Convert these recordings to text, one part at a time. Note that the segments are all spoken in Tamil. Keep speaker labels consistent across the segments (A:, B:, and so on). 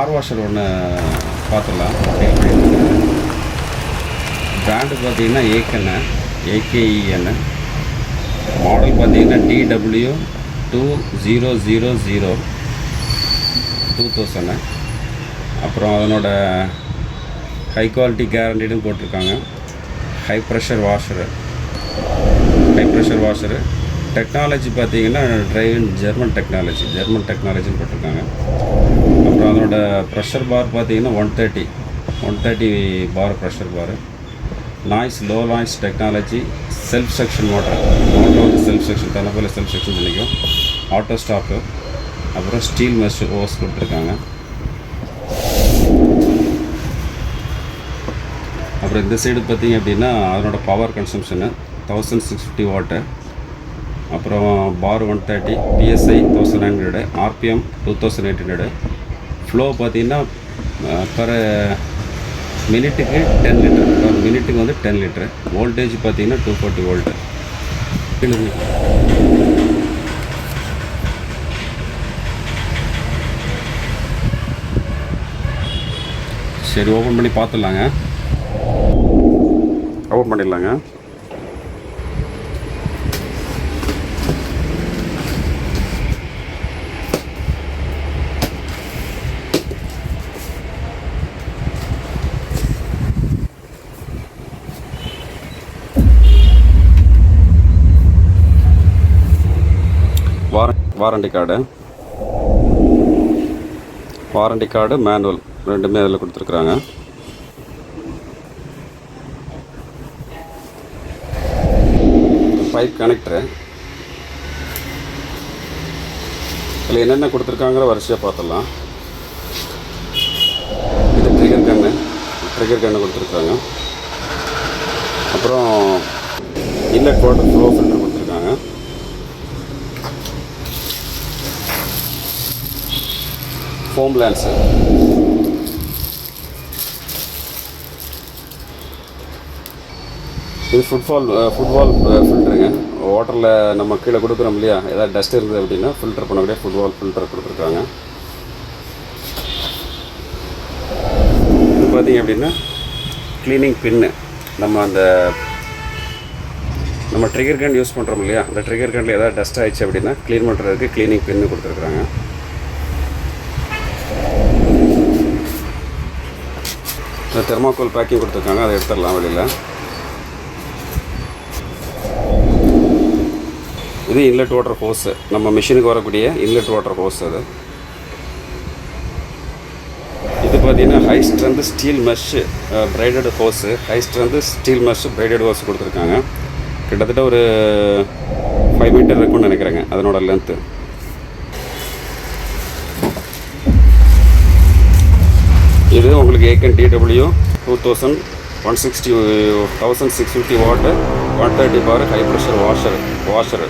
A: பார் வாஷர் ஒன்று பார்த்துடலாம். பிராண்டு பார்த்தீங்கன்னா ஏக்கன்னு, ஏகேஇஎன்னு. மாடல் பார்த்தீங்கன்னா DW2000 அப்புறம் அதனோட ஹை குவாலிட்டி கேரண்டிடும் போட்டிருக்காங்க. High pressure washer. டெக்னாலஜி பார்த்தீங்கன்னா டிரைவின் ஜெர்மன் டெக்னாலஜின்னு போட்டிருக்காங்க. அப்புறம் அதனோட ப்ரெஷர் பார் பார்த்தீங்கன்னா 130 bar pressure bar. Low noise technology. Self suction motor வந்து செல்ஃப் செக்ஷன் தனப்போல் செல்ஃப் செக்ஷன் பண்ணிக்கும். Auto stop. அப்புறம் ஸ்டீல் மெஷ் ஓஸ் கொடுத்துருக்காங்க. அப்புறம் இந்த சைடு பார்த்திங்க அப்படின்னா அதனோட பவர் கன்சம்ஷனு 1650 வாட்டு. அப்புறம் பார் 130, PSI 1900, RPM 2800. ஃப்ளோ பார்த்திங்கன்னா பர் மினிட்டுக்கு 10 லிட்டர். பர் மினிட்டுக்கு வந்து 10 லிட்டரு. வோல்டேஜ் பார்த்திங்கன்னா 240 வோல்ட்டு. சரி, ஓப்பன் பண்ணி பார்த்துடலாங்க. ஓப்பன் பண்ணிடலாங்க. வாரண்டி கார்டு மேனுவல் ரெண்டுமே அதில் கொடுத்துருக்குறாங்க. பைப் கனெக்டரு இதில் என்னென்ன கொடுத்துருக்காங்கிற வரிசையாக பார்த்துடலாம். இது ட்ரிகர் கன்று கொடுத்துருக்காங்க. அப்புறம் இன்லெட் வாட்டர் ஃப்ளோ ஃபில்டர் கொடுத்துருக்காங்க. ஃபோம் லேன்ஸு. இது ஃபுட்வால் ஃபில்டருங்க. வாட்டரில் நம்ம கீழே கொடுக்குறோம் இல்லையா, ஏதாவது டஸ்ட் இருக்குது அப்படின்னா ஃபில்டர் பண்ணக்கூடிய ஃபுட்வால் ஃபில்டர் கொடுத்துருக்காங்க. இது பார்த்திங்க அப்படின்னா க்ளீனிங் பின்னு. நம்ம ட்ரிகர் கன் யூஸ் பண்ணுறோம் இல்லையா, அந்த ட்ரிகர் கன்னில் ஏதாவது டஸ்ட் ஆகிடுச்சு அப்படின்னா க்ளீன் பண்ணுறதுக்கு க்ளீனிங் பின்னு கொடுத்துருக்குறாங்க. தெர்மாக்கோல் பேக்கிங் கொடுத்துருக்காங்க, அதை எடுத்துடலாம் வெளியில். இது இன்லெட் வாட்டர் ஹோஸு, நம்ம மிஷினுக்கு வரக்கூடிய இன்லெட் வாட்டர் ஹோஸ். அது இது பார்த்திங்கன்னா high strength steel mesh braided hose. Braided hose கொடுத்துருக்காங்க. கிட்டத்தட்ட ஒரு 5 மீட்டர் இருக்குன்னு நினைக்கிறேங்க அதனோட லென்த்து. இது உங்களுக்கு ஏக்கன் DW2000 1650 வாட்டு 130 பார் ஹை ப்ரெஷர் வாஷரு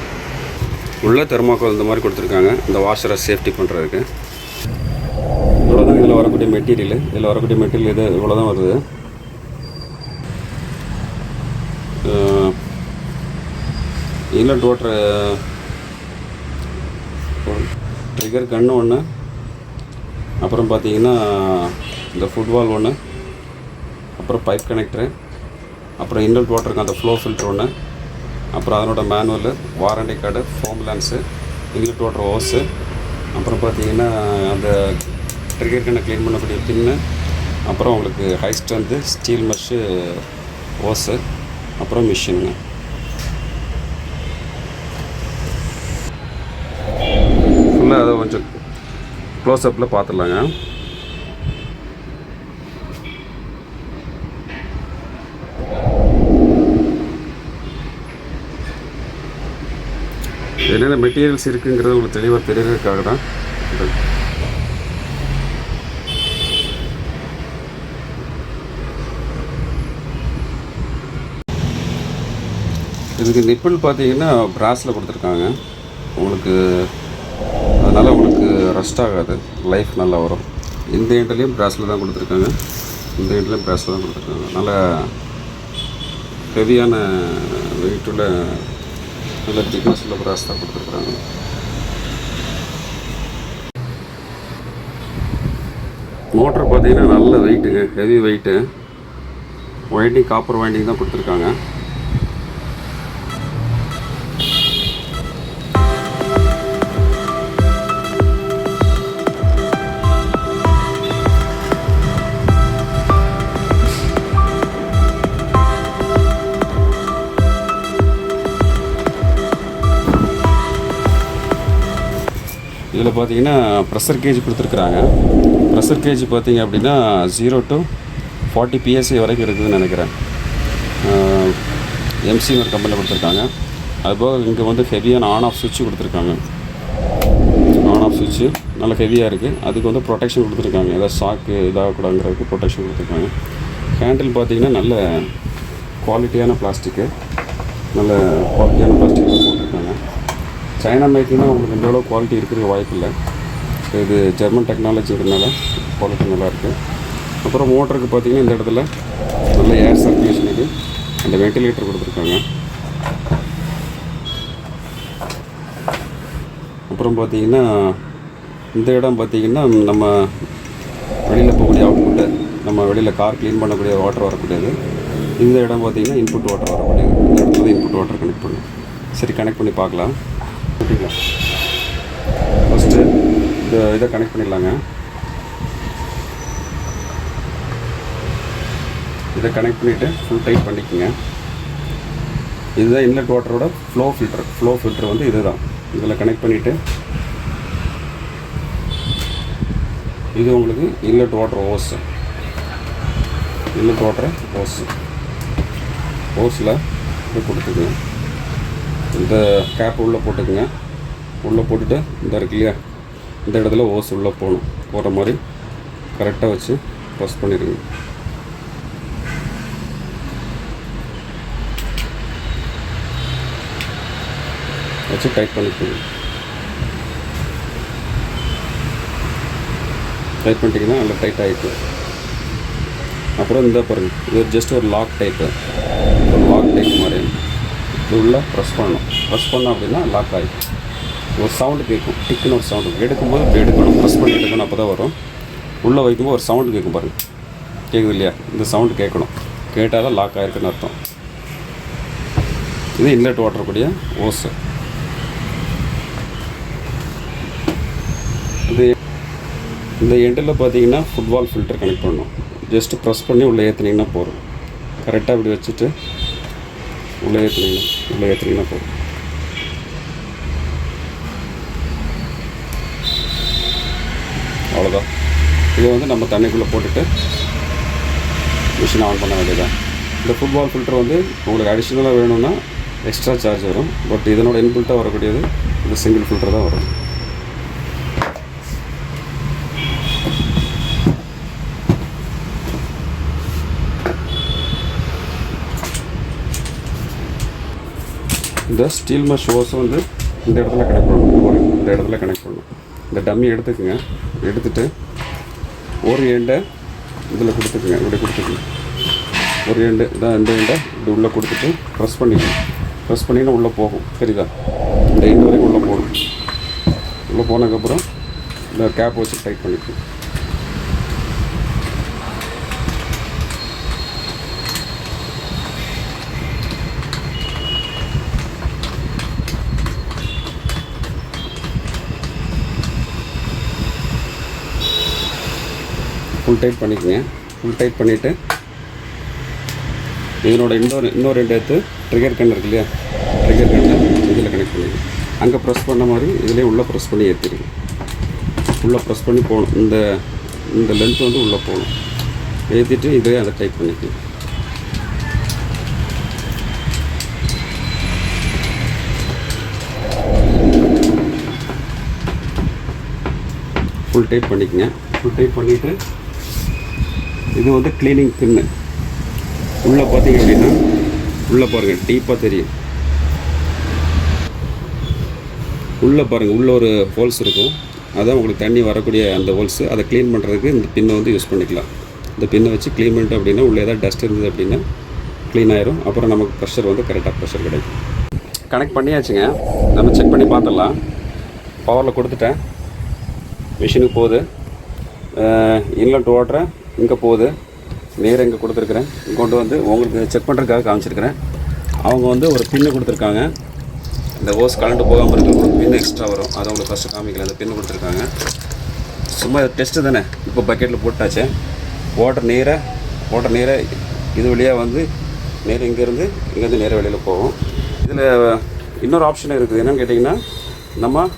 A: உள்ள தெர்மாக்கோல் இந்த மாதிரி கொடுத்துருக்காங்க, இந்த வாஷரை சேஃப்டி பண்ணுறதுக்கு. இவ்வளோதான் இதில் வரக்கூடிய மெட்டீரியல். இது இவ்வளோதான் வருது. இன்லெட் வாட்டர் ட்ரிகர் கன்று ஒன்று, அப்புறம் பார்த்தீங்கன்னா இந்த ஃபுட்வால் ஒன்று, அப்புறம் பைப் கனெக்டரு, அப்புறம் இன்லெட் வாட்டருக்கு அந்த ஃப்ளோ ஃபில்டர் ஒன்று, அப்புறம் அதனோட manual, warranty card, foam lens, inlet water hose, அப்புறம் பார்த்தீங்கன்னா அந்த ட்ரிகர் கன்னை க்ளீன் பண்ணக்கூடிய பின்னு, அப்புறம் உங்களுக்கு high strength steel mesh hose, அப்புறம் மிஷினுங்க. ஃபுல்லாக அதை கொஞ்சம் க்ளோஸ்அப்பில் பார்த்துடலாங்க. என்னென்ன மெட்டீரியல்ஸ் இருக்குங்கிறது உங்களுக்கு தெளிவாக தெரியறதுக்காக தான். இதுக்கு நிப்பிள் பார்த்தீங்கன்னா பிராஸில் கொடுத்துருக்காங்க உங்களுக்கு, அதனால் உங்களுக்கு ரஸ்ட் ஆகாது, லைஃப் நல்லா வரும். இந்த எண்ட்லேயும் பிராஸில் தான் கொடுத்துருக்காங்க, நல்ல ஹெவியான வெயிட்டுள்ள நல்ல திக்னஸ் உள்ள பிராஸ் தான் கொடுத்துருக்குறாங்க. மோட்டர் பார்த்தீங்கன்னா நல்ல வெயிட்டுங்க, heavy weight. Winding copper winding தான் கொடுத்துருக்காங்க. இதில் பார்த்தீங்கன்னா ப்ரெஷர் கேஜ் கொடுத்துருக்குறாங்க. ப்ரெஷர் கேஜ் பார்த்தீங்க அப்படின்னா 0 to 40 PSI வரைக்கும் இருக்குதுன்னு நினைக்கிறேன். எம்சிஆர் கம்பெனியில் கொடுத்துருக்காங்க. அதுபோக இங்கே வந்து ஹெவியான ஆன் ஆஃப் சுவிட்சு கொடுத்துருக்காங்க. ஆன் ஆஃப் சுவிட்சு நல்லா ஹெவியாக இருக்குது. அதுக்கு வந்து ப்ரொடெக்ஷன் கொடுத்துருக்காங்க. ஏதாவது ஷாக்கு இதாகக்கூடாதுங்கிறதுக்கு ப்ரொடெக்ஷன் கொடுத்துருக்காங்க. ஹேண்டில் பார்த்தீங்கன்னா நல்ல குவாலிட்டியான பிளாஸ்டிக்கு, நல்ல குவாலிட்டியான பிளாஸ்டிக் போட்டிருக்காங்க. சைனா மேக்கிங்னா உங்களுக்கு இந்த அளவு குவாலிட்டி இருக்கிற வாய்ப்பு இல்லை. இது ஜெர்மன் டெக்னாலஜிங்கிறதுனால குவாலிட்டி நல்லாயிருக்கு. அப்புறம் மோட்டருக்கு பார்த்திங்கன்னா இந்த இடத்துல நல்ல ஏர் சர்க்குலேஷனுக்கு அந்த வென்டிலேட்டர் கொடுத்துருக்காங்க. அப்புறம் பார்த்திங்கன்னா இந்த இடம் பார்த்திங்கன்னா நம்ம வெளியில் போகக்கூடிய அவுட்புட்டு, நம்ம வெளியில் கார் க்ளீன் பண்ணக்கூடிய வாட்டர் வரக்கூடியது. இந்த இடம் பார்த்திங்கன்னா இன்புட் வாட்டர் வரக்கூடியது. இந்த இடத்துல இன்புட் வாட்டர் கனெக்ட் பண்ணும். சரி, கனெக்ட் பண்ணி பார்க்கலாம். ஓகேங்களா? ஃபஸ்ட்டு இதை கனெக்ட் பண்ணிடலாங்க. இதை கனெக்ட் பண்ணிவிட்டு ஃபுல் டைட் பண்ணிக்கோங்க. இதுதான் இன்லெட் வாட்டரோட ஃப்ளோ ஃபில்டர் வந்து இது தான். இதில் கனெக்ட் பண்ணிவிட்டு இது உங்களுக்கு இன்லெட் வாட்டர் ஹோஸில் இது கொடுத்துக்குங்க. இந்த கேப் உள்ளே போட்டுக்குங்க. உள்ளே போட்டுட்டு இந்த இருக்கு இல்லையா, இந்த இடத்துல ஓஸ் உள்ளே போகிற மாதிரி கரெக்டாக வச்சு ப்ரெஸ் பண்ணிடுங்க. வச்சு டைட் பண்ணிக்கோங்க. டைட் பண்ணிட்டீங்கன்னா நல்லா டைட் ஆகிட்டு. அப்புறம் இந்த பாருங்கள், இது ஜஸ்ட் ஒரு லாக் டைப் மாதிரி இது உள்ளே ப்ரெஸ் பண்ணோம் அப்படின்னா லாக் ஆகிடும். ஒரு சவுண்டு கேட்கும், டிக்குன்னு ஒரு சவுண்டு எடுக்கும்போது இப்படி எடுக்கணும், ப்ரெஸ் பண்ணி எடுக்கணும், அப்போ தான் வரும். உள்ளே வைக்கும்போது ஒரு சவுண்டு கேட்கும் பாருங்கள், கேட்குது இல்லையா? இந்த சவுண்டு கேட்கணும், கேட்டால் தான் லாக் ஆகிருக்குன்னு அர்த்தம். இது இன்லெட் வாட்டர் கூடிய ஓஸு. இந்த எண்டில் பார்த்தீங்கன்னா ஃபுட்பால் ஃபில்டர் கனெக்ட் பண்ணணும். ஜஸ்ட்டு ப்ரெஸ் பண்ணி உள்ளே ஏற்றுனீங்கன்னா போதும். கரெக்டாக இப்படி வச்சுட்டு உள்ளே ஏற்றுனீங்கன்னா போதும். அவ்வளோதான். இதை வந்து நம்ம தண்ணிக்குள்ளே போட்டுட்டு மிஷின் ஆன் பண்ண வேண்டியதான். இந்த ஃபுட்பால் ஃபில்டர் வந்து உங்களுக்கு அடிஷ்னலாக வேணும்னா எக்ஸ்ட்ரா சார்ஜ் வரும். பட் இதனோட இன்பில்ட்டாக வரக்கூடியது இந்த சிங்கிள் ஃபில்டர் தான் வரும். இந்த ஸ்டீல் மெஷ் ஹோஸ் வந்து இந்த இடத்துல கனெக்ட் பண்ணணும். இந்த இடத்துல கனெக்ட் பண்ணணும். இந்த டம்மி எடுத்துக்குங்க. எடுத்துகிட்டு ஒரு எண்டை இதில் கொடுத்துக்குங்க. இப்படி கொடுத்துக்குங்க. ஒரு எண்டு இதான், இந்த எண்டை இப்படி உள்ளே கொடுத்துட்டு ப்ரெஸ் பண்ணிக்கணும். ப்ரெஸ் பண்ணிங்கன்னா உள்ளே போகும். சரிதா? இந்த எண்டு வரைக்கும் உள்ளே போகணும். உள்ளே போனதுக்கப்புறம் இந்த கேப் வச்சு டைட் பண்ணிக்கணும். ஃபுல் டைட் பண்ணிக்கோங்க. ஃபுல் டைட் பண்ணிவிட்டு இதனோட இன்னொரு ரெண்டு எடுத்து ட்ரிகர் கன் இருக்கு இல்லையா, ட்ரிகர் கன்னை இதில் கனெக்ட் பண்ணிடுங்க. அங்கே ப்ரெஸ் பண்ண மாதிரி இதிலே உள்ளே ப்ரெஸ் பண்ணி ஏற்றிடுங்க. உள்ளே ப்ரெஸ் பண்ணி போகணும். இந்த லென்த் வந்து உள்ளே போகணும். ஏற்றிட்டு இதிலே அதை டைட் பண்ணிக்கணும். ஃபுல் டைட் பண்ணிக்கோங்க. ஃபுல் டைட் பண்ணிவிட்டு இது வந்து க்ளீனிங் பின்னு உள்ளே பார்த்தீங்க அப்படின்னா உள்ளே பாருங்கள், டீப்பாக தெரியும். உள்ளே பாருங்கள், உள்ளே ஒரு ஹோல்ஸ் இருக்கும். அதான் உங்களுக்கு தண்ணி வரக்கூடிய அந்த ஹோல்ஸு. அதை க்ளீன் பண்ணுறதுக்கு இந்த பின்னை வந்து யூஸ் பண்ணிக்கலாம். இந்த பின்னை வச்சு க்ளீன் பண்ணிட்டு அப்படின்னா உள்ளே ஏதாவது டஸ்ட் இருந்தது அப்படின்னா க்ளீன் ஆயிரும். அப்புறம் நமக்கு ப்ரெஷர் வந்து கரெக்டாக ப்ரெஷர் கிடைக்கும். கனெக்ட் பண்ணியாச்சுங்க. நம்ம செக் பண்ணி பார்த்துடலாம். பவரில் கொடுத்துட்டேன், மிஷினுக்கு போகுது. இன்லெட் வாட்டரை இங்கே போகுது, நேராக இங்கே கொடுத்துருக்குறேன். கொண்டு வந்து உங்களுக்கு செக் பண்ணுறதுக்காக காமிச்சிருக்கிறேன். அவங்க வந்து ஒரு பின்னு கொடுத்துருக்காங்க. இந்த ஓஸ் கலண்டு போகாமல் இருக்கிற ஒரு பின்னு எக்ஸ்ட்ரா வரும், அதை உங்களுக்கு ஃபஸ்ட்டு காமிக்கல. அந்த பின்னு கொடுத்துருக்காங்க. சும்மா டெஸ்ட்டு தானே. இப்போ பக்கெட்டில் போட்டாச்சு. வாட்டர் நேராக இது வழியாக வந்து நேராக இங்கேருந்து நேராக வெளியில் போகும். இதில் இன்னொரு ஆப்ஷன் இருக்குது. என்னென்னு கேட்டிங்கன்னா, நம்ம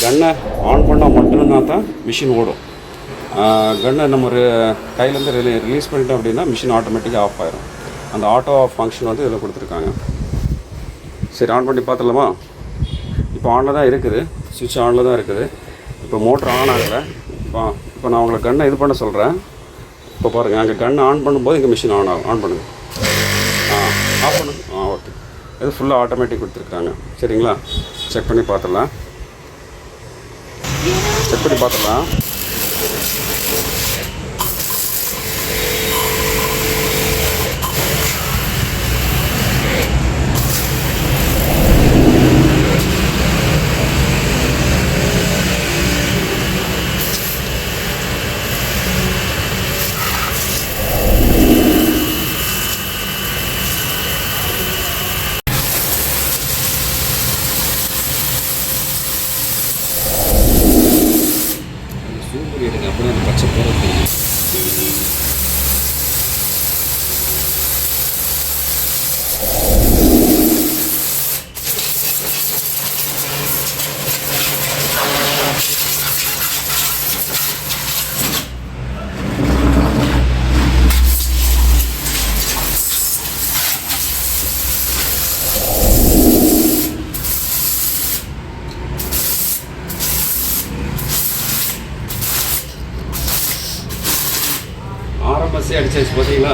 A: கன்னை ஆன் பண்ணால் மட்டும்தான் தான் மிஷின் ஓடும். கன்னை நம்ம ஒரு கையிலேருந்து ரிலீஸ் பண்ணிட்டோம் அப்படின்னா மிஷின் ஆட்டோமேட்டிக்காக ஆஃப் ஆயிரும். அந்த ஆட்டோ ஆஃப் ஃபங்க்ஷன் வந்து இதில் கொடுத்துருக்காங்க. சரி, ஆன் பண்ணி பார்த்துடலாமா? இப்போ ஆனில் தான் இருக்குது, சுவிட்ச் ஆனில் தான் இருக்குது. இப்போ மோட்ரு ஆன் ஆகலை. இப்போ நான் உங்களை கன்னை இது பண்ண சொல்கிறேன். இப்போ பாருங்கள், அங்கே கன்னை ஆன் பண்ணும்போது இங்கே மிஷின் ஆன் ஆகும். ஆன் பண்ணுங்கள். ஆஃப் பண்ணுங்க. ஓகே. இது ஃபுல்லாக ஆட்டோமேட்டிக் கொடுத்துருக்காங்க. சரிங்களா? செக் பண்ணி பார்த்துடலாம். சூப்பர் எடுங்க, அப்போ அந்த பச்சை போகிறது தெரியும். ஆரம்பஸே அடிச்சாச்சு பார்த்தீங்களா?